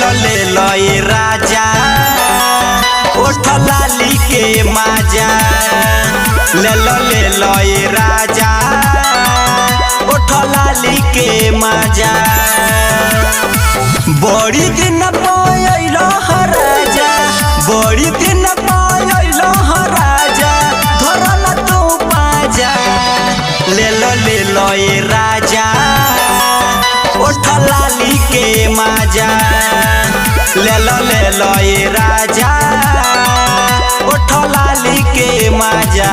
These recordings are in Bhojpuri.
ले लो ये राजा ओठ लाली के माजा ले लो ये राजा ओठ लाली के माजा बड़ी दिन पायलो राजा बड़ी दिन पायलो राजा धरल तू पाजा ले लो ये राजा ओठ लाली के माजा ले लो ये राजा ओठ लाली के माजा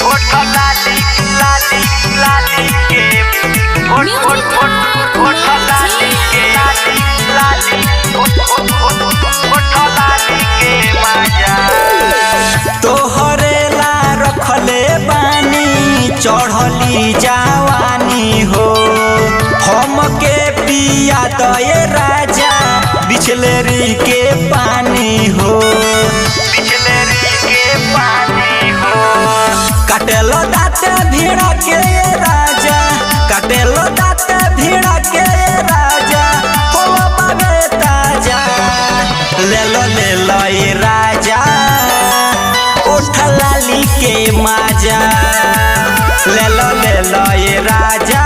ओठ लाली लाली लाली के ओठ लाली के लाली लाली ओठ लाली के माजा तोहरे ला रखले बानी चढ़ली जवानी हो हमके पिया दये राजा बिचलेरी के पानी हो बिचलेरी के पानी हो काटेलो दाँत भिड़ा के राजा काटेलो दाँत भिड़ा के राजा हो बाबे ताजा ले लो ये राजा ओठ लाली के माजा ले लो ये राजा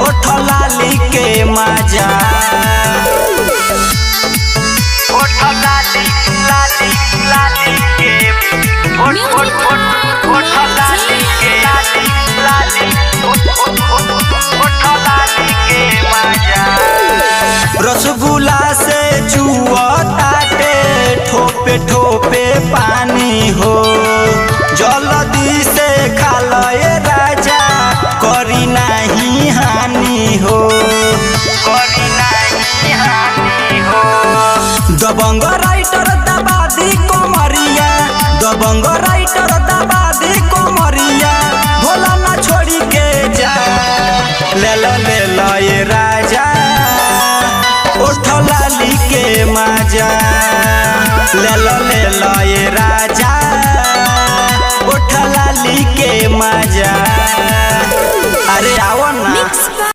ओठ लाली के माजा ओठ लाली लाली लाली के ओठ लाली के लाली लाली ओठ लाली के माजा रसगुल्ला से जुआ ताटे ठोपे ठोपे पानी हो जल्दी से खा लो ये राजा करी नहीं हानि हो करी नहीं हानि हो दबंग राइटर दबादी कोमरिया दबंग राइटर दबादी कोमरिया भोला ना छोड़ी के जा ले लो ये राजा ओठ लाली के माजा ले लो ये राजा ओठ लाली के माजा अरे आओ